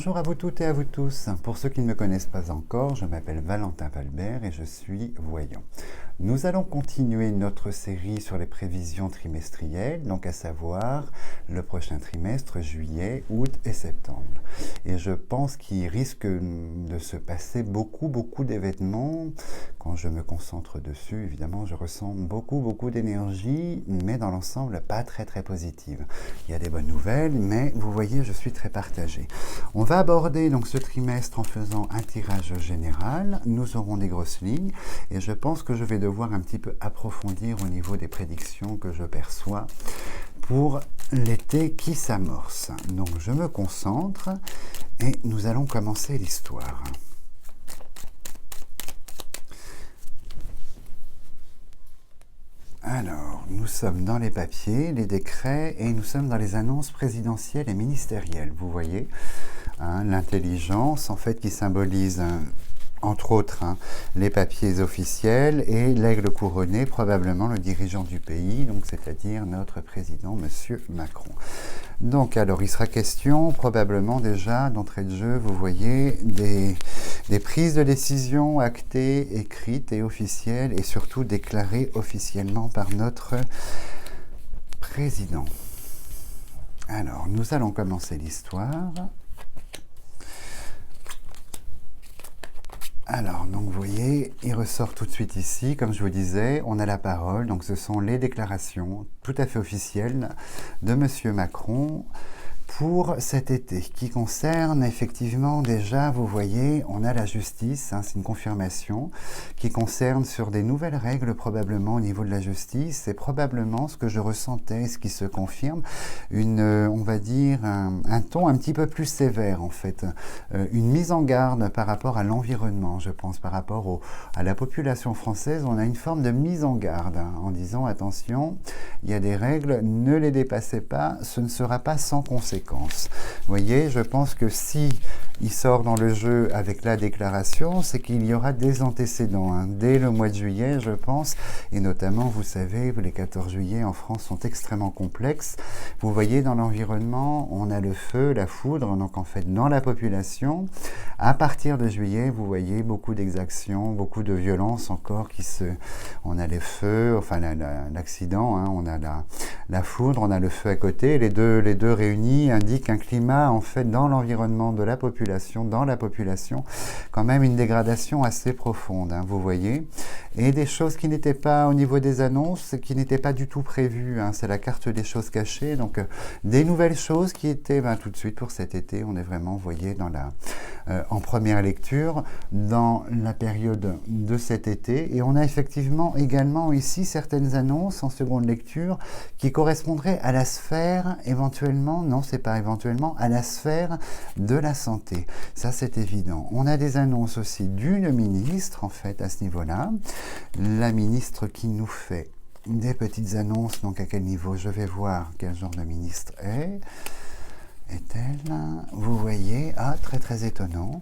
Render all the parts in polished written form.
Bonjour à vous toutes et à vous tous. Pour ceux qui ne me connaissent pas encore, je m'appelle Valentin Palbert et je suis voyant. Nous allons continuer notre série sur les prévisions trimestrielles, donc à savoir le prochain trimestre, juillet, août et septembre. Et je pense qu'il risque de se passer beaucoup d'événements. Quand je me concentre dessus, évidemment, je ressens beaucoup d'énergie, mais dans l'ensemble, pas très positive. Il y a des bonnes nouvelles, mais vous voyez, je suis très partagé. On va aborder donc ce trimestre en faisant un tirage général. Nous aurons des grosses lignes et je pense que je vais devoir un petit peu approfondir au niveau des prédictions que je perçois pour l'été qui s'amorce. Donc je me concentre et nous allons commencer l'histoire. Alors, nous sommes dans les papiers, les décrets, et nous sommes dans les annonces présidentielles et ministérielles. Vous voyez, l'intelligence, en fait, qui symbolise, entre autres, les papiers officiels, et l'aigle couronné, probablement le dirigeant du pays, donc c'est-à-dire notre président, M. Macron. Donc, alors, il sera question, probablement déjà, d'entrée de jeu, vous voyez, des prises de décision actées, écrites et officielles, et surtout déclarées officiellement par notre président. Alors, nous allons commencer l'histoire. Alors, donc vous voyez, il ressort tout de suite ici, comme je vous disais, on a la parole, donc ce sont les déclarations tout à fait officielles de M. Macron pour cet été, qui concerne effectivement déjà, vous voyez, on a la justice, c'est une confirmation, qui concerne sur des nouvelles règles probablement au niveau de la justice, c'est probablement ce que je ressentais, ce qui se confirme, on va dire, un ton un petit peu plus sévère en fait, une mise en garde par rapport à l'environnement, je pense, par rapport à la population française, on a une forme de mise en garde, en disant attention, il y a des règles, ne les dépassez pas, ce ne sera pas sans conséquence. Vous voyez, je pense que si il sort dans le jeu avec la déclaration, c'est qu'il y aura des antécédents. Dès le mois de juillet, je pense, et notamment, vous savez, les 14 juillet en France sont extrêmement complexes. Vous voyez, dans l'environnement, on a le feu, la foudre, donc en fait, dans la population, à partir de juillet, vous voyez beaucoup d'exactions, beaucoup de violences encore on a les feux, enfin l'accident, on a la foudre, on a le feu à côté, les deux réunis indiquent un climat, en fait, dans l'environnement de la population, dans la population, quand même une dégradation assez profonde, vous voyez, et des choses qui n'étaient pas au niveau des annonces, qui n'étaient pas du tout prévues, c'est la carte des choses cachées, donc des nouvelles choses qui étaient tout de suite pour cet été, on est vraiment, vous voyez, en première lecture, dans la période de cet été, et on a effectivement également ici certaines annonces en seconde lecture qui correspondraient à la sphère, éventuellement, non, c'est pas éventuellement, à la sphère de la santé. Ça, c'est évident. On a des annonces aussi d'une ministre, en fait, à ce niveau-là. La ministre qui nous fait des petites annonces, donc à quel niveau? Je vais voir quel genre de ministre est-elle. Vous voyez, très étonnant.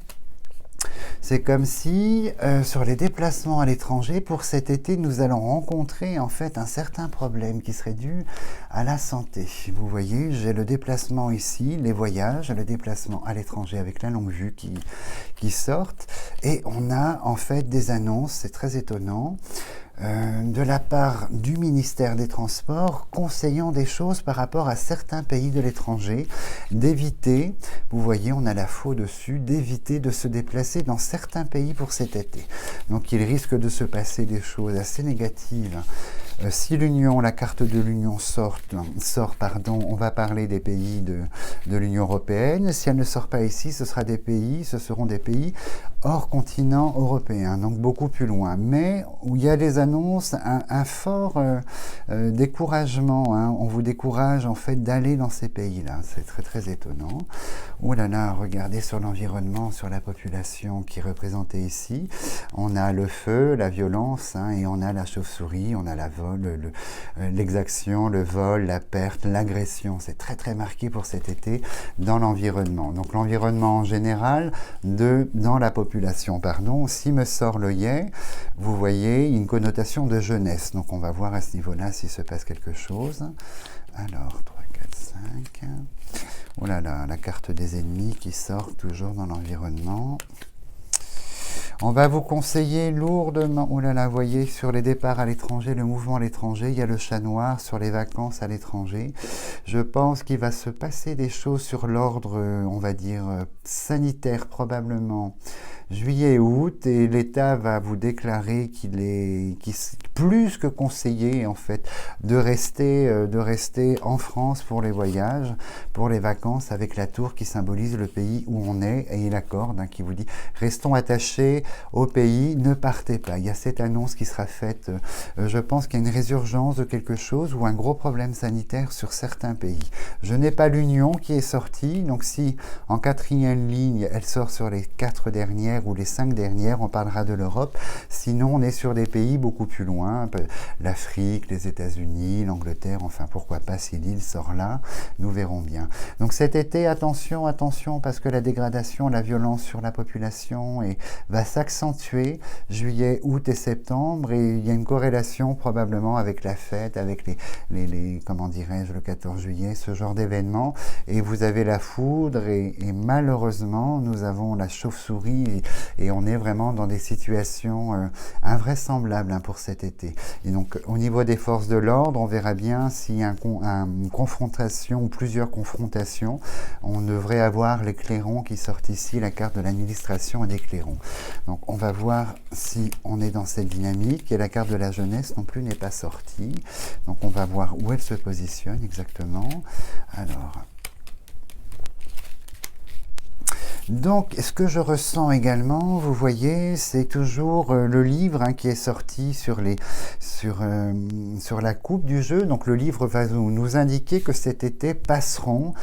C'est comme si, sur les déplacements à l'étranger, pour cet été, nous allons rencontrer en fait un certain problème qui serait dû à la santé. Vous voyez, j'ai le déplacement ici, les voyages, le déplacement à l'étranger avec la longue vue qui sortent. Et on a en fait des annonces, c'est très étonnant, de la part du ministère des Transports conseillant des choses par rapport à certains pays de l'étranger, d'éviter, vous voyez, on a la faux dessus, d'éviter de se déplacer dans certains pays pour cet été. Donc il risque de se passer des choses assez négatives. Si la carte de l'Union sort, on va parler des pays de l'Union européenne. Si elle ne sort pas ici, ce seront des pays hors continent européen, donc beaucoup plus loin. Mais où il y a des annonces, un fort découragement. On vous décourage en fait d'aller dans ces pays-là. C'est très étonnant. Oh là là, regardez sur l'environnement, sur la population qui est représentée ici. On a le feu, la violence, et on a la chauve-souris, on a l'exaction, le vol, la perte, l'agression. C'est très marqué pour cet été dans l'environnement. Donc l'environnement en général, dans la population, si me sort l'œillet, vous voyez une connotation de jeunesse. Donc on va voir à ce niveau-là s'il se passe quelque chose. Alors, 3, 4, 4, 5. Oh là là, la carte des ennemis qui sort toujours dans l'environnement. On va vous conseiller lourdement, oh là là, vous voyez, sur les départs à l'étranger, le mouvement à l'étranger, il y a le chat noir sur les vacances à l'étranger. Je pense qu'il va se passer des choses sur l'ordre, on va dire, sanitaire probablement, juillet et août, et l'État va vous déclarer qu'il est plus que conseillé en fait de rester en France pour les voyages, pour les vacances, avec la tour qui symbolise le pays où on est, et il accorde, qui vous dit restons attachés au pays, ne partez pas. Il y a cette annonce qui sera faite. Je pense qu'il y a une résurgence de quelque chose ou un gros problème sanitaire sur certains pays. Je n'ai pas l'Union qui est sortie, donc si en quatrième ligne elle sort sur les 4 dernières ou les 5 dernières, on parlera de l'Europe. Sinon on est sur des pays beaucoup plus loin, l'Afrique, les États-Unis, l'Angleterre, enfin pourquoi pas si l'île sort là, nous verrons bien. Donc cet été, attention, attention, parce que la dégradation, la violence sur la population va s'accentuer juillet, août et septembre, et il y a une corrélation probablement avec la fête, avec les comment dirais-je, le 14 juillet, ce genre d'événement, et vous avez la foudre, et malheureusement, nous avons la chauve-souris, et on est vraiment dans des situations invraisemblables pour cet été. Et donc, au niveau des forces de l'ordre, on verra bien s'il y a une confrontation ou plusieurs confrontations. On devrait avoir les clairons qui sortent ici, la carte de l'administration et des clairons. Donc on va voir si on est dans cette dynamique, et la carte de la jeunesse non plus n'est pas sortie. Donc on va voir où elle se positionne exactement. Alors, donc, ce que je ressens également, vous voyez, c'est toujours le livre qui est sorti sur la coupe du jeu. Donc, le livre va nous indiquer que cet été seront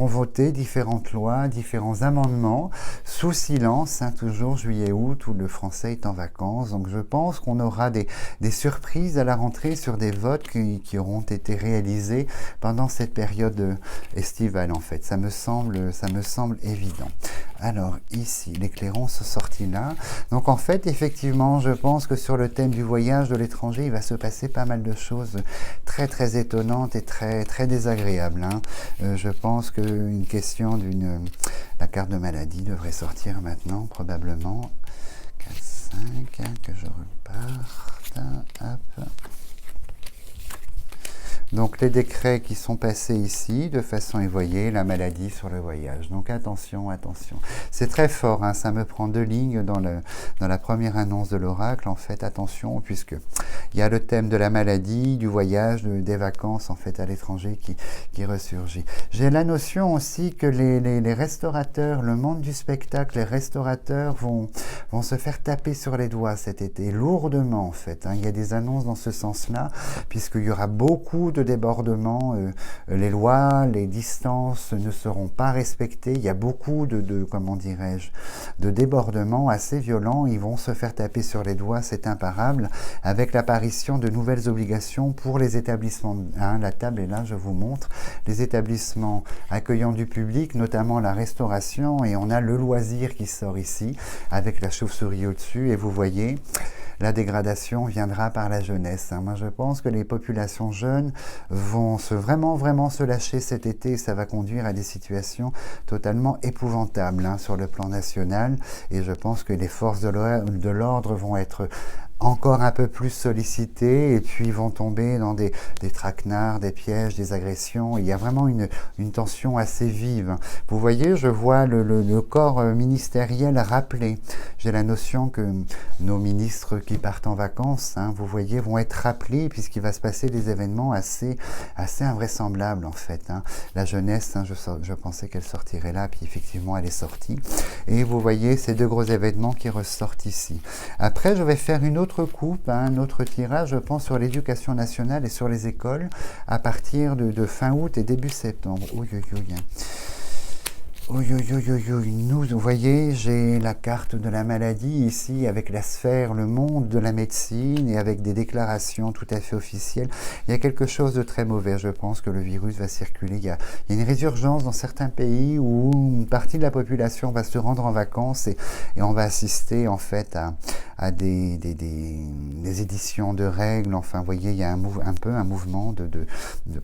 votés différentes lois, différents amendements, sous silence, toujours juillet-août, où le français est en vacances. Donc, je pense qu'on aura des surprises à la rentrée sur des votes qui auront été réalisés pendant cette période estivale, en fait. Ça me semble évident. Alors ici, les clairons sont sortis là. Donc en fait, effectivement, je pense que sur le thème du voyage de l'étranger, il va se passer pas mal de choses très très étonnantes et très très désagréables. Je pense qu'une question la carte de maladie devrait sortir maintenant, probablement. 4, 5, que je reparte. Hop. Donc les décrets qui sont passés ici, de façon, vous voyez, la maladie sur le voyage. Donc attention, attention. C'est très fort, ça me prend 2 lignes dans la première annonce de l'oracle. En fait, attention, puisque il y a le thème de la maladie, du voyage, des vacances, en fait, à l'étranger qui ressurgit. J'ai la notion aussi que les restaurateurs, le monde du spectacle, les restaurateurs vont se faire taper sur les doigts cet été, lourdement, en fait. Il y a des annonces dans ce sens-là, puisqu'il y aura beaucoup de débordements, les lois, les distances ne seront pas respectées, il y a beaucoup comment dirais-je, de débordements assez violents, ils vont se faire taper sur les doigts, c'est imparable, avec l'apparition de nouvelles obligations pour les établissements. La table est là, je vous montre, les établissements accueillant du public, notamment la restauration, et on a le loisir qui sort ici, avec la chauve-souris au-dessus, et vous voyez, la dégradation viendra par la jeunesse. Moi, je pense que les populations jeunes vont vraiment se lâcher cet été, et ça va conduire à des situations totalement épouvantables sur le plan national. Et je pense que les forces de l'ordre vont être encore un peu plus sollicités, et puis vont tomber dans des traquenards, des pièges, des agressions. Il y a vraiment une tension assez vive. Vous voyez, je vois le corps ministériel rappelé. J'ai la notion que nos ministres qui partent en vacances, vous voyez, vont être rappelés, puisqu'il va se passer des événements assez invraisemblables, en fait. La jeunesse, je pensais qu'elle sortirait là, puis effectivement elle est sortie. Et vous voyez ces 2 gros événements qui ressortent ici. Après, je vais faire une autre coupe, un autre tirage, je pense, sur l'éducation nationale et sur les écoles, à partir de fin août et début septembre. Oui, oui, oui, oui, oui. Nous, vous voyez, j'ai la carte de la maladie ici avec la sphère, le monde de la médecine et avec des déclarations tout à fait officielles. Il y a quelque chose de très mauvais. Je pense que le virus va circuler. Il y a une résurgence dans certains pays où une partie de la population va se rendre en vacances et on va assister en fait à des éditions de règles. Enfin, vous voyez, il y a un peu un mouvement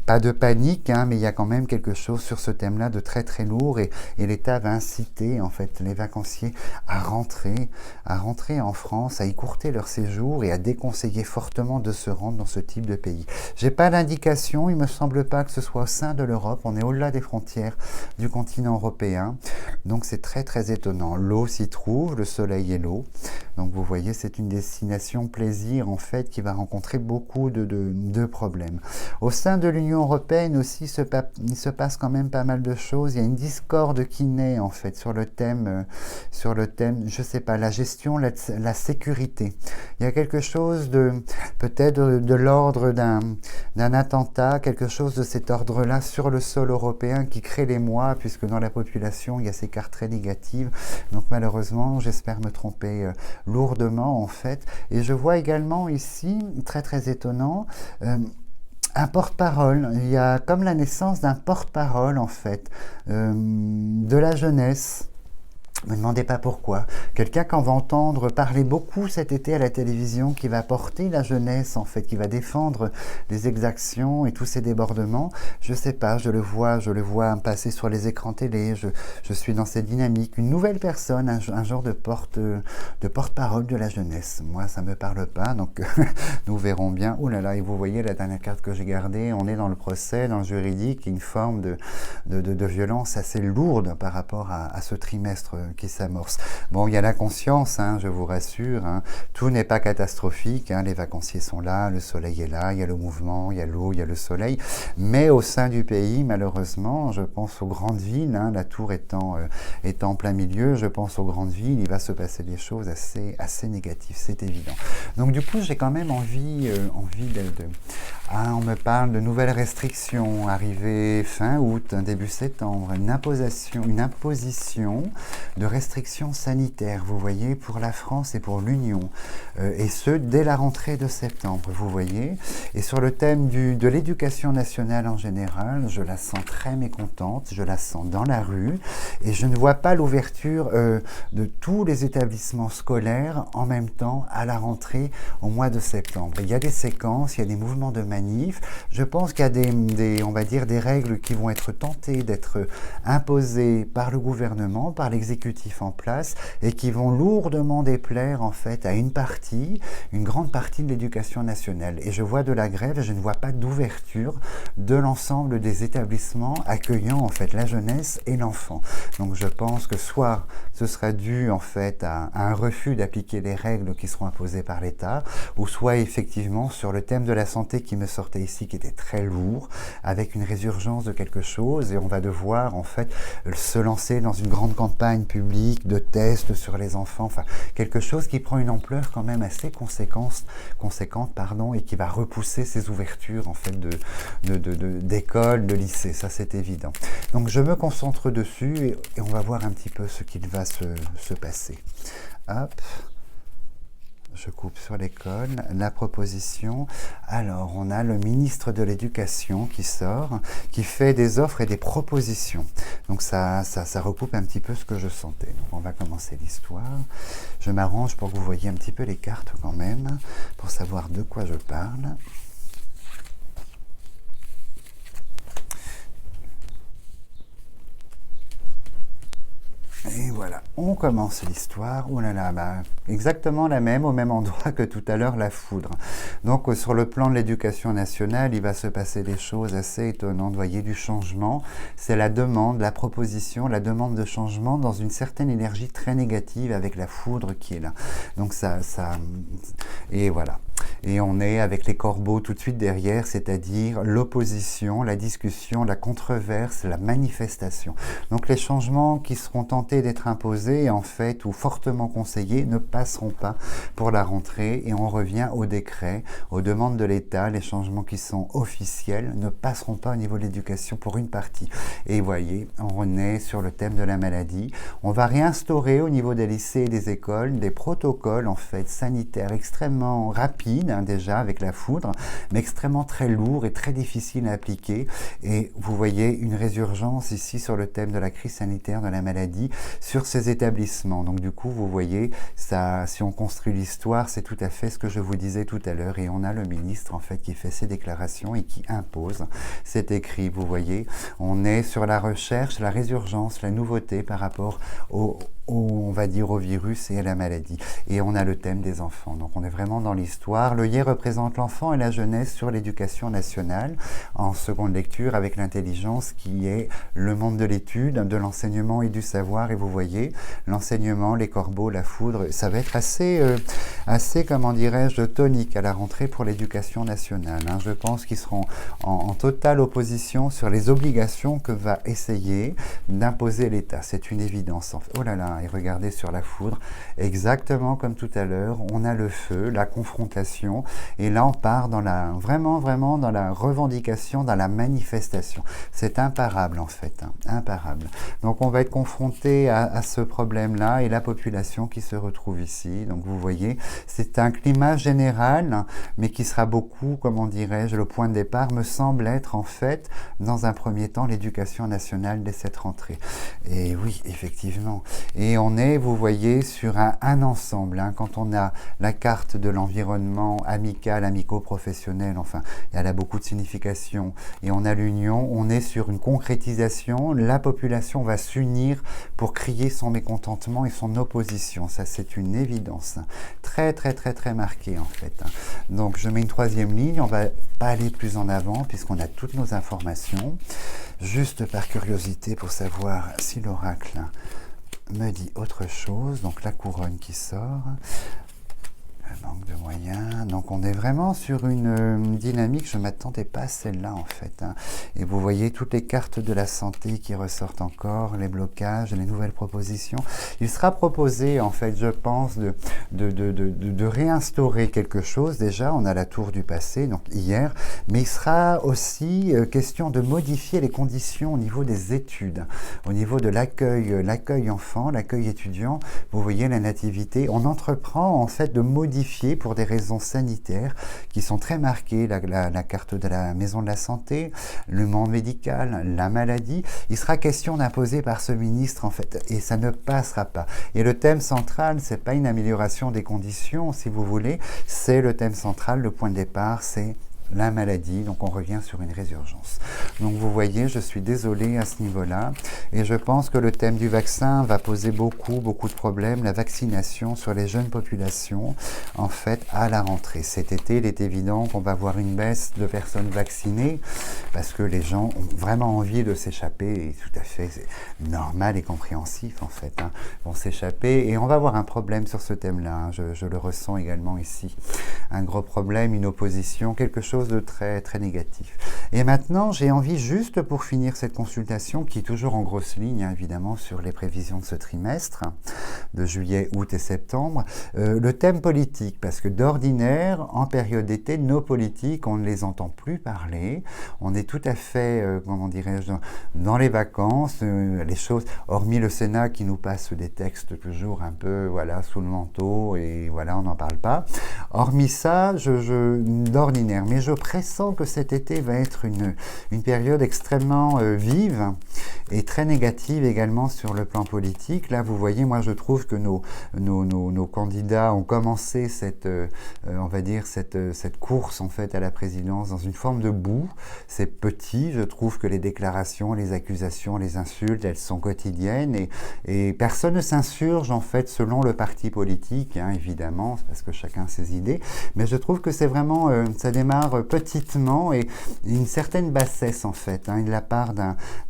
pas de panique, hein, mais il y a quand même quelque chose sur ce thème-là de très très lourd et l'État va inciter en fait les vacanciers à rentrer en France, à écourter leur séjour et à déconseiller fortement de se rendre dans ce type de pays. J'ai pas d'indication, il me semble pas que ce soit au sein de l'Europe, on est au-delà des frontières du continent européen, donc c'est très très étonnant. L'eau s'y trouve, le soleil et l'eau, donc vous voyez c'est une destination plaisir en fait qui va rencontrer beaucoup de problèmes. Au sein de l'Union européenne aussi il se passe quand même pas mal de choses, il y a une discorde qui naît en fait sur le thème, je sais pas, la gestion, la sécurité. Il y a quelque chose de peut-être de l'ordre d'un attentat, quelque chose de cet ordre-là sur le sol européen qui crée l'émoi, puisque dans la population il y a ces cartes très négatives. Donc malheureusement, j'espère me tromper lourdement en fait. Et je vois également ici, très très étonnant, un porte-parole. Il y a comme la naissance d'un porte-parole en fait, de la jeunesse. Ne me demandez pas pourquoi. Quelqu'un qu'on va entendre parler beaucoup cet été à la télévision, qui va porter la jeunesse en fait, qui va défendre les exactions et tous ces débordements. Je sais pas, je le vois passer sur les écrans télé. Je suis dans cette dynamique. Une nouvelle personne, un genre de porte-parole de la jeunesse. Moi, ça me parle pas, donc nous verrons bien. Oh là là, et vous voyez la dernière carte que j'ai gardée. On est dans le procès, dans le juridique, une forme de violence assez lourde par rapport à ce trimestre qui s'amorce. Bon, il y a la conscience, hein, je vous rassure, hein. Tout n'est pas catastrophique, hein. Les vacanciers sont là, le soleil est là, il y a le mouvement, il y a l'eau, il y a le soleil, mais au sein du pays, malheureusement, je pense aux grandes villes, hein, la tour étant en plein milieu, je pense aux grandes villes, il va se passer des choses assez négatives, c'est évident. Donc du coup, j'ai quand même envie on me parle de nouvelles restrictions arrivées fin août, début septembre, une imposition de restrictions sanitaires, vous voyez, pour la France et pour l'Union, et ce, dès la rentrée de septembre, vous voyez. Et sur le thème de l'éducation nationale en général, je la sens très mécontente, je la sens dans la rue, et je ne vois pas l'ouverture de tous les établissements scolaires en même temps à la rentrée au mois de septembre. Il y a des séquences, il y a des mouvements de manifs, je pense qu'il y a on va dire, des règles qui vont être tentées d'être imposées par le gouvernement, par l'exécutif en place, et qui vont lourdement déplaire en fait à une grande partie de l'éducation nationale. Et je vois de la grève, et je ne vois pas d'ouverture de l'ensemble des établissements accueillant en fait la jeunesse et l'enfant. Donc je pense que soit ce sera dû en fait à un refus d'appliquer les règles qui seront imposées par l'État, ou soit effectivement sur le thème de la santé qui me sortait ici, qui était très lourd, avec une résurgence de quelque chose, et on va devoir en fait se lancer dans une grande campagne publique de tests sur les enfants, enfin quelque chose qui prend une ampleur quand même assez conséquente, et qui va repousser ces ouvertures en fait d'écoles, de lycées, ça c'est évident. Donc je me concentre dessus et on va voir un petit peu ce qu'il va se passer. Hop. Je coupe sur l'école, la proposition. Alors, on a le ministre de l'Éducation qui sort, qui fait des offres et des propositions. Donc ça recoupe un petit peu ce que je sentais. Donc on va commencer l'histoire. Je m'arrange pour que vous voyez un petit peu les cartes quand même, pour savoir de quoi je parle. Et voilà, on commence l'histoire. Oh là là, exactement la même, au même endroit que tout à l'heure, la foudre. Donc sur le plan de l'éducation nationale, il va se passer des choses assez étonnantes. Vous voyez, du changement, c'est la demande, la proposition, la demande de changement dans une certaine énergie très négative avec la foudre qui est là. Donc et voilà. Et on est avec les corbeaux tout de suite derrière, c'est-à-dire l'opposition, la discussion, la controverse, la manifestation. Donc les changements qui seront tentés d'être imposés, en fait, ou fortement conseillés, ne passeront pas pour la rentrée, et on revient au décret, aux demandes de l'État. Les changements qui sont officiels ne passeront pas au niveau de l'éducation pour une partie. Et vous voyez, on est sur le thème de la maladie. On va réinstaurer au niveau des lycées et des écoles des protocoles en fait sanitaires extrêmement rapides, hein, déjà avec la foudre, mais extrêmement très lourds et très difficiles à appliquer. Et vous voyez une résurgence ici sur le thème de la crise sanitaire de la maladie sur ces établissements. Donc du coup, vous voyez, ça, si on construit l'histoire, c'est tout à fait ce que je vous disais tout à l'heure. Et on a le ministre en fait qui fait ses déclarations et qui impose. C'est écrit, vous voyez, on est sur la recherche, la résurgence, la nouveauté par rapport on va dire au virus et à la maladie. Et on a le thème des enfants. Donc on est vraiment dans l'histoire. L'œillet représente l'enfant et la jeunesse sur l'éducation nationale en seconde lecture avec l'intelligence qui est le monde de l'étude, de l'enseignement et du savoir. Et vous voyez, l'enseignement, les corbeaux, la foudre, ça va être assez comment dirais-je, tonique à la rentrée pour l'éducation nationale. Hein. Je pense qu'ils seront en totale opposition sur les obligations que va essayer d'imposer l'État. C'est une évidence. Oh là là, et regardez sur la foudre, exactement comme tout à l'heure, on a le feu, la confrontation, et là on part dans vraiment dans la revendication, dans la manifestation. C'est imparable en fait, hein, imparable. Donc on va être confronté à ce problème-là et la population qui se retrouve ici. Donc vous voyez, c'est un climat général, hein, mais qui sera beaucoup, comment dirais-je, le point de départ me semble être en fait, dans un premier temps, l'éducation nationale dès cette rentrée. Et oui, effectivement. Et on est, vous voyez, sur un ensemble. Hein, quand on a la carte de l'environnement amical, amico-professionnel, enfin, elle a beaucoup de signification. Et on a l'union, on est sur une concrétisation. La population va s'unir pour crier son mécontentement et son opposition. Ça, c'est une évidence. Très, très, très, très marquée, en fait. Donc, je mets une troisième ligne. On va pas aller plus en avant puisqu'on a toutes nos informations. Juste par curiosité pour savoir si l'oracle me dit autre chose. Donc la couronne qui sort, le manque de moyens. Donc on est vraiment sur une dynamique, je ne m'attendais pas à celle-là en fait. Hein. Et vous voyez toutes les cartes de la santé qui ressortent encore, les blocages, les nouvelles propositions. Il sera proposé en fait, je pense, de réinstaurer quelque chose. Déjà, on a la tour du passé, donc hier, mais il sera aussi question de modifier les conditions au niveau des études, au niveau de l'accueil enfant, l'accueil étudiant. Vous voyez la nativité, on entreprend en fait de modifier pour des raisons sanitaires qui sont très marquées, la carte de la maison de la santé, le monde médical, la maladie. Il sera question d'imposer par ce ministre en fait, et ça ne passera pas. Et le thème central, c'est pas une amélioration des conditions, si vous voulez, c'est le thème central, le point de départ, c'est la maladie, donc on revient sur une résurgence. Donc vous voyez, je suis désolé à ce niveau-là, et je pense que le thème du vaccin va poser beaucoup de problèmes, la vaccination sur les jeunes populations, en fait, à la rentrée. Cet été, il est évident qu'on va voir une baisse de personnes vaccinées, parce que les gens ont vraiment envie de s'échapper, et tout à fait, c'est normal et compréhensif, en fait, hein, vont s'échapper, et on va avoir un problème sur ce thème-là, hein, je le ressens également ici. Un gros problème, une opposition, quelque chose de très, très négatif. Et maintenant, j'ai envie, juste pour finir cette consultation, qui est toujours en grosse ligne, hein, évidemment, sur les prévisions de ce trimestre, de juillet, août et septembre, le thème politique, parce que d'ordinaire, en période d'été, nos politiques, on ne les entend plus parler, on est tout à fait, comment dirais-je, dans les vacances, les choses, hormis le Sénat qui nous passe des textes toujours un peu, voilà, sous le manteau, et voilà, on n'en parle pas. Hormis ça, d'ordinaire, mais je pressens que cet été va être une période extrêmement vive et très négative également sur le plan politique. Là, vous voyez, moi je trouve que nos candidats ont commencé on va dire cette course en fait à la présidence dans une forme de boue. C'est petit, je trouve que les déclarations, les accusations, les insultes, elles sont quotidiennes et personne ne s'insurge en fait selon le parti politique, hein, évidemment, parce que chacun a ses idées, mais je trouve que c'est vraiment, ça démarre voir petitement et une certaine bassesse en fait, de la part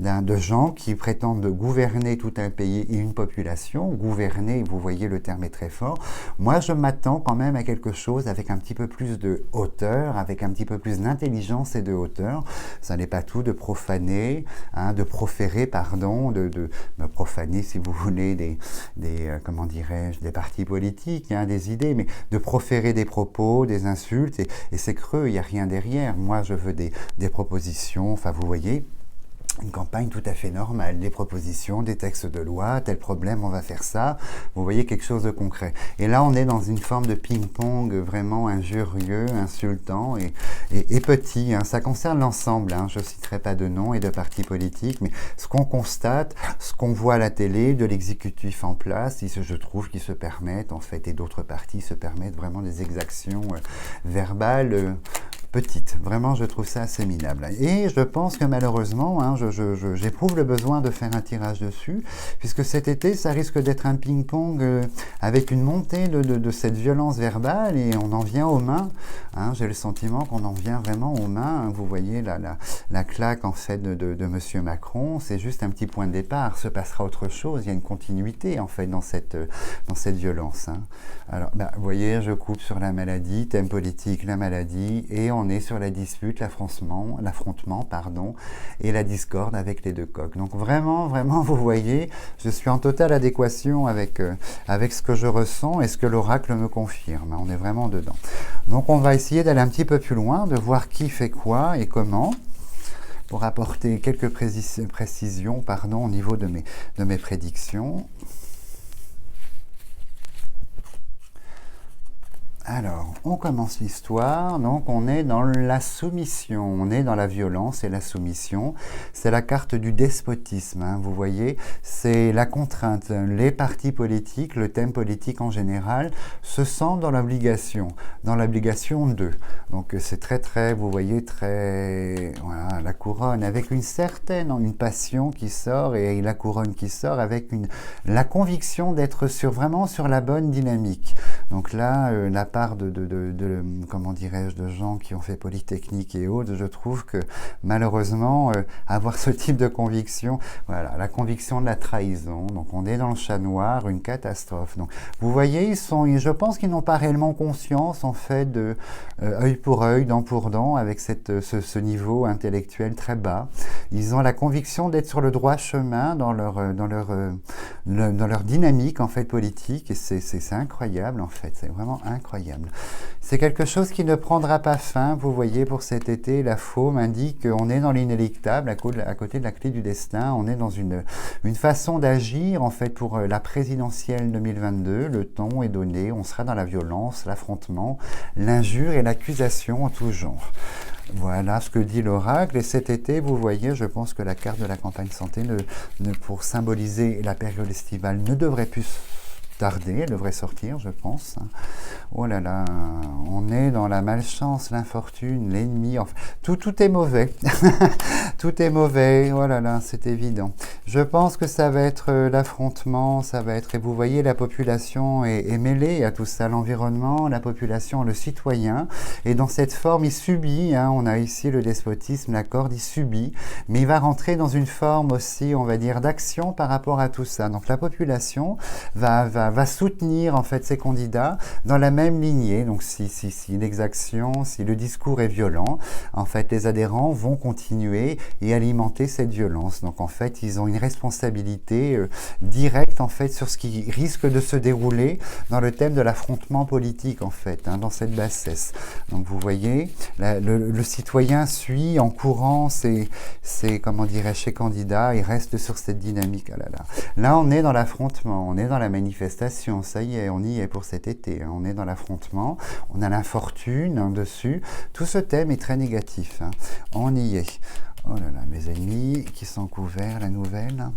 de gens qui prétendent gouverner tout un pays et une population. Gouverner, vous voyez, le terme est très fort. Moi, je m'attends quand même à quelque chose avec un petit peu plus de hauteur, avec un petit peu plus d'intelligence et de hauteur. Ça n'est pas tout de profaner, de proférer, pardon, de profaner, si vous voulez, comment dirais-je, des partis politiques, des idées, mais de proférer des propos, des insultes, et c'est creux, il n'y a rien derrière. Moi, je veux des propositions, enfin, vous voyez, une campagne tout à fait normale, des propositions, des textes de loi, tel problème, on va faire ça. Vous voyez, quelque chose de concret. Et là, on est dans une forme de ping-pong vraiment injurieux, insultant et petit. Ça concerne l'ensemble. Je ne citerai pas de nom et de partis politiques, mais ce qu'on constate, ce qu'on voit à la télé, de l'exécutif en place, je trouve qu'ils se permettent, en fait, et d'autres partis se permettent vraiment des exactions verbales petite. Vraiment, je trouve ça assez minable. Et je pense que malheureusement, j'éprouve le besoin de faire un tirage dessus, puisque cet été, ça risque d'être un ping-pong avec une montée de cette violence verbale, et on en vient aux mains. J'ai le sentiment qu'on en vient vraiment aux mains. Vous voyez la claque en fait de Monsieur Macron, c'est juste un petit point de départ. Se passera autre chose. Il y a une continuité en fait dans cette violence. Alors, vous voyez, je coupe sur la maladie, thème politique, la maladie, et on est sur la dispute, l'affrontement, et la discorde avec les deux coqs. Donc vraiment, vous voyez, je suis en totale adéquation avec ce que je ressens et ce que l'oracle me confirme. On est vraiment dedans. Donc on va essayer d'aller un petit peu plus loin, de voir qui fait quoi et comment, pour apporter quelques précisions au niveau de mes prédictions. Alors, on commence l'histoire, donc on est dans la soumission, on est dans la violence et la soumission. C'est la carte du despotisme, vous voyez, c'est la contrainte. Les partis politiques, le thème politique en général, se sentent dans l'obligation d'eux. Donc c'est très, vous voyez, très, voilà, la couronne, avec une passion qui sort, et la couronne qui sort avec la conviction d'être vraiment sur la bonne dynamique. Donc là, la part comment dirais-je, de gens qui ont fait Polytechnique et autres, je trouve que malheureusement, avoir ce type de conviction, voilà, la conviction de la trahison, donc on est dans le chat noir, une catastrophe. Donc vous voyez, je pense qu'ils n'ont pas réellement conscience en fait de œil pour œil, dent pour dent, avec ce niveau intellectuel très bas. Ils ont la conviction d'être sur le droit chemin dans leur dynamique en fait politique, et c'est incroyable en fait, c'est vraiment incroyable. C'est quelque chose qui ne prendra pas fin, vous voyez, pour cet été. La faux m'indique qu'on est dans l'inéluctable, à côté de la clé du destin. On est dans une façon d'agir, en fait, pour la présidentielle 2022. Le ton est donné, on sera dans la violence, l'affrontement, l'injure et l'accusation en tout genre. Voilà ce que dit l'oracle. Et cet été, vous voyez, je pense que la carte de la campagne santé, pour symboliser la période estivale, ne devrait plus tarder, elle devrait sortir, je pense. Oh là là, on est dans la malchance, l'infortune, l'ennemi, enfin, tout est mauvais. Tout est mauvais, oh là là, c'est évident. Je pense que ça va être l'affrontement, et vous voyez, la population est mêlée à tout ça, l'environnement, la population, le citoyen, et dans cette forme, il subit, on a ici le despotisme, la corde, il subit, mais il va rentrer dans une forme aussi, on va dire, d'action par rapport à tout ça. Donc la population va soutenir en fait ces candidats dans la même lignée. Donc si l'exaction, si le discours est violent, en fait les adhérents vont continuer et alimenter cette violence. Donc en fait ils ont une responsabilité directe en fait sur ce qui risque de se dérouler dans le thème de l'affrontement politique en fait, dans cette bassesse. Donc vous voyez, le citoyen suit en courant ses comment dirais-je, ses candidats, il reste sur cette dynamique. Là on est dans l'affrontement, on est dans la manifestation, ça y est, on y est pour cet été, on est dans l'affrontement, on a l'infortune dessus, tout ce thème est très négatif, on y est. Oh là là, mes ennemis qui sont couverts, la nouvelle.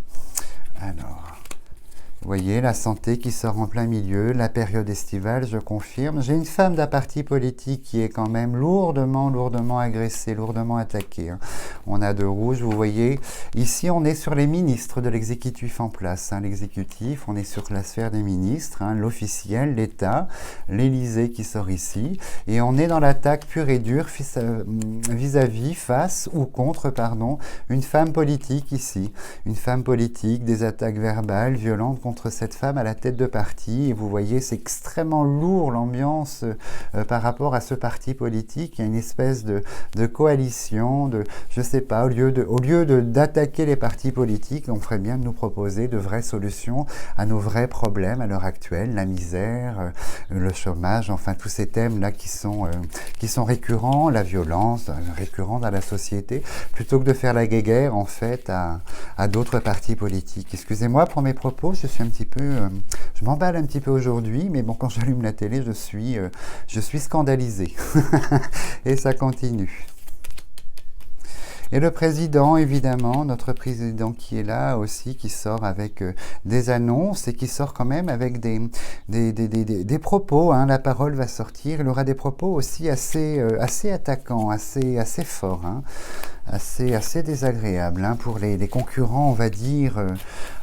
Alors, Vous voyez, la santé qui sort en plein milieu, la période estivale, je confirme. J'ai une femme d'un parti politique qui est quand même lourdement agressée, lourdement attaquée. Hein. On a de rouge, vous voyez. Ici, on est sur les ministres de l'exécutif en place. Hein. L'exécutif, on est sur la sphère des ministres, hein, l'officiel, l'État, l'Élysée qui sort ici. Et on est dans l'attaque pure et dure vis-à-vis, face ou contre, pardon, une femme politique ici. Une femme politique, des attaques verbales, violentes contre cette femme à la tête de parti, et vous voyez c'est extrêmement lourd l'ambiance par rapport à ce parti politique. Il y a une espèce de coalition, je sais pas, au lieu d'attaquer les partis politiques, on ferait bien de nous proposer de vraies solutions à nos vrais problèmes à l'heure actuelle, la misère, le chômage, enfin tous ces thèmes là qui sont récurrents, la violence récurrente dans la société, plutôt que de faire la guéguerre en fait à d'autres partis politiques. Excusez-moi pour mes propos, je suis un petit peu, je m'emballe un petit peu aujourd'hui, mais bon, quand j'allume la télé, je suis scandalisé. Et ça continue. Et le président, évidemment, notre président qui est là aussi, qui sort avec des annonces et qui sort quand même avec des propos. Hein. La parole va sortir, il aura des propos aussi assez attaquants, assez forts. Hein. Assez désagréable hein, pour les concurrents, on va dire.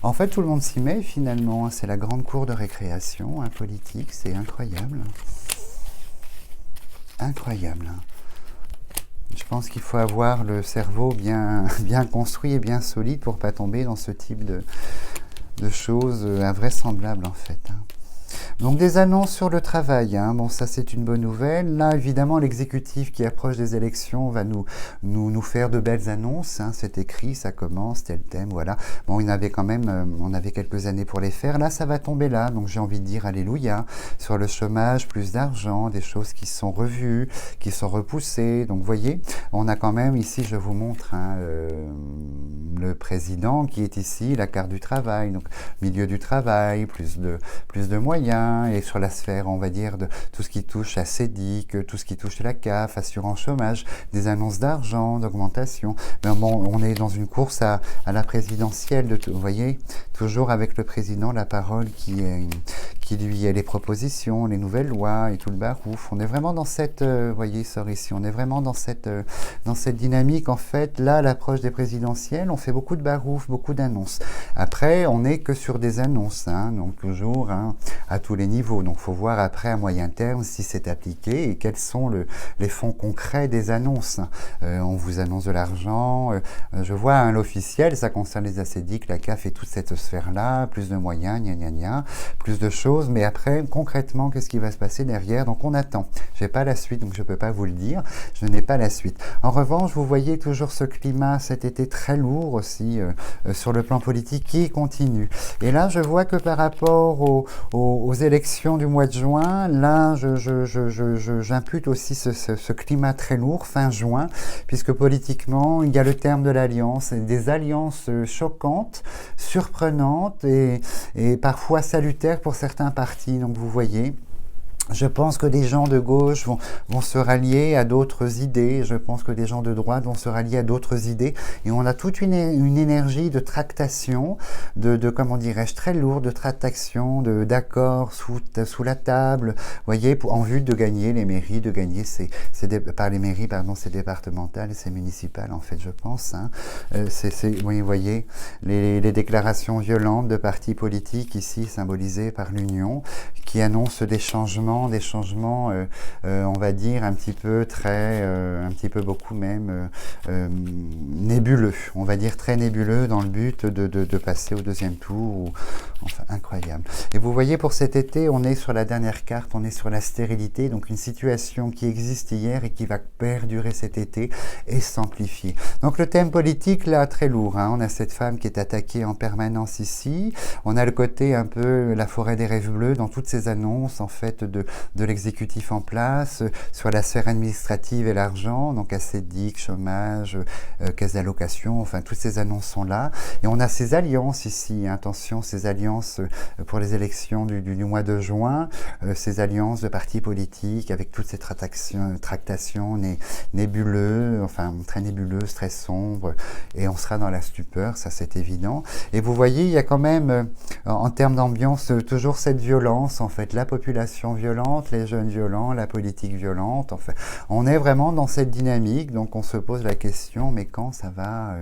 En fait, tout le monde s'y met finalement. Hein, c'est la grande cour de récréation hein, politique, c'est incroyable. Incroyable. Hein. Je pense qu'il faut avoir le cerveau bien construit et bien solide pour ne pas tomber dans ce type de choses invraisemblables en fait. Hein. Donc des annonces sur le travail, hein. Bon ça c'est une bonne nouvelle. Là évidemment l'exécutif qui approche des élections va nous faire de belles annonces, hein. C'est écrit, ça commence, tel thème, voilà. Bon il y en avait quand même, on avait quelques années pour les faire, là ça va tomber là, donc j'ai envie de dire alléluia. Sur le chômage, plus d'argent, des choses qui sont revues, qui sont repoussées, donc vous voyez, on a quand même ici, je vous montre, hein, le président qui est ici, la carte du travail, donc milieu du travail, plus de moyens, et sur la sphère, on va dire, de tout ce qui touche à CEDIC, tout ce qui touche à la CAF, assurance chômage, des annonces d'argent, d'augmentation. Mais bon, on est dans une course à la présidentielle, vous voyez, toujours avec le président, la parole qui lui est les propositions, les nouvelles lois et tout le barouf. On est vraiment dans cette, vous voyez, sort ici, on est vraiment dans cette dynamique, en fait. Là, à l'approche des présidentielles, on fait beaucoup de barouf, beaucoup d'annonces. Après, on n'est que sur des annonces, hein, donc toujours, hein, à tous les niveaux. Donc, il faut voir après, à moyen terme, si c'est appliqué et quels sont les fonds concrets des annonces. On vous annonce de l'argent. Je vois hein, l'officiel, ça concerne les ACDIC, la CAF et toute cette sphère-là, plus de moyens, plus de choses. Mais après, concrètement, qu'est-ce qui va se passer derrière? Donc, on attend. Je n'ai pas la suite, donc je ne peux pas vous le dire. Je n'ai pas la suite. En revanche, vous voyez toujours ce climat cet été très lourd aussi sur le plan politique qui continue. Et là, je vois que par rapport aux élections du mois de juin, là, j'impute aussi ce climat très lourd, fin juin, puisque politiquement, il y a le terme de l'alliance, des alliances choquantes, surprenantes et parfois salutaires pour certains partis. Donc, vous voyez, je pense que des gens de gauche vont se rallier à d'autres idées. Je pense que des gens de droite vont se rallier à d'autres idées. Et on a toute une énergie de tractation, comment dirais-je, très lourde, de tractation, d'accords sous la table, voyez, en vue de gagner les mairies, de gagner par les mairies, pardon, ces départementales et ces municipales, en fait, je pense. Hein. Oui, vous voyez, les déclarations violentes de partis politiques, ici, symbolisées par l'Union, qui annoncent des changements, on va dire, un petit peu beaucoup même, nébuleux. On va dire très nébuleux dans le but de passer au deuxième tour. Enfin, incroyable. Et vous voyez, pour cet été, on est sur la dernière carte, on est sur la stérilité, donc une situation qui existe hier et qui va perdurer cet été et s'amplifier. Donc le thème politique, là, très lourd. Hein. On a cette femme qui est attaquée en permanence ici. On a le côté un peu la forêt des rêves bleus dans toutes ces annonces, en fait, de de l'exécutif en place, sur la sphère administrative et l'argent, donc ACDIC, chômage, caisse d'allocation, enfin toutes ces annonces sont là. Et on a ces alliances ici, attention, ces alliances pour les élections du mois de juin, ces alliances de partis politiques avec toutes ces tractations nébuleuses, enfin très nébuleuses, très sombres, et on sera dans la stupeur, ça c'est évident. Et vous voyez, il y a quand même, en termes d'ambiance, toujours cette violence, en fait, la population violente, les jeunes violents, la politique violente, en fait. On est vraiment dans cette dynamique, donc on se pose la question, mais quand ça va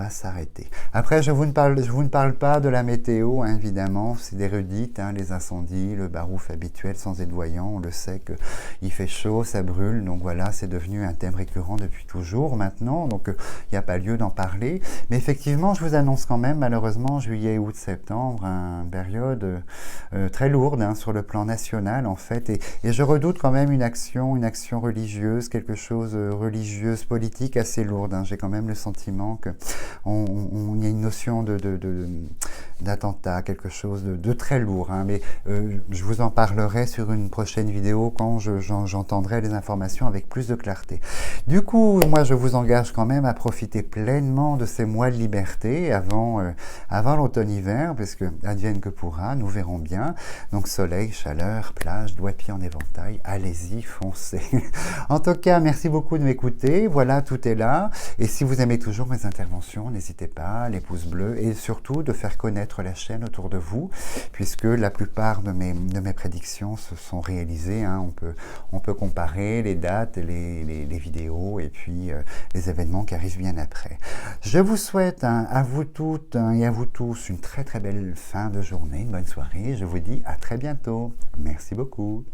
s'arrêter? Après, je vous ne parle pas de la météo, hein, évidemment, c'est des redites, hein, les incendies, le barouf habituel sans être voyant, on le sait qu'il fait chaud, ça brûle, donc voilà, c'est devenu un thème récurrent depuis toujours maintenant, donc il n'y a pas lieu d'en parler. Mais effectivement, je vous annonce quand même, malheureusement, juillet, août, septembre, une période très lourde, hein, sur le plan national, en fait, et je redoute quand même une action religieuse, quelque chose religieuse, politique assez lourde, hein. J'ai quand même le sentiment que il y a une notion d'attentat, quelque chose de très lourd, hein, mais je vous en parlerai sur une prochaine vidéo quand j'entendrai les informations avec plus de clarté. Du coup, moi je vous engage quand même à profiter pleinement de ces mois de liberté avant l'automne-hiver, parce que advienne que pourra, nous verrons bien. Donc soleil, chaleur, plage, doigts-pieds en éventail, allez-y, foncez. En tout cas, merci beaucoup de m'écouter, voilà, tout est là, et si vous aimez toujours mes interventions, n'hésitez pas, les pouces bleus, et surtout de faire connaître la chaîne autour de vous, puisque la plupart de mes prédictions se sont réalisées, hein. On peut comparer les dates, les vidéos, et puis les événements qui arrivent bien après. Je vous souhaite, hein, à vous toutes et à vous tous une très très belle fin de journée, une bonne soirée, je vous dis à très bientôt. Merci beaucoup.